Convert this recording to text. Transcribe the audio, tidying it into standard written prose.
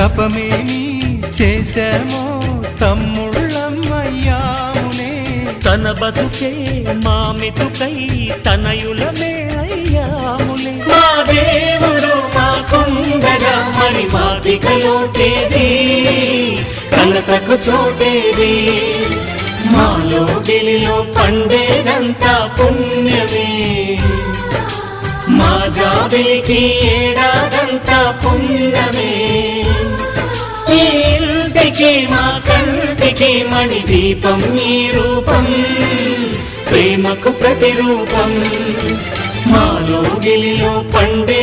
తపమేమి చేశామో తమ్ముళ్ళమయ్యామునే. తన బతుకే మా మెతుకై తనయులమే అయ్యాములే. మా దేవుడు మాకుండగా మరి మాదిక లోటేది, కలతకు చోటేది. మాలో గిలిలో పండేదంతా పుణ్యమే, మా జాబిలికి ఏడాదంతా పుణ్యమే. ఈ ఇంటికి మా కంటికి మణి దీపం ఈ రూపం, ప్రేమకు ప్రతిరూపం. మాలో గిలిలో పండే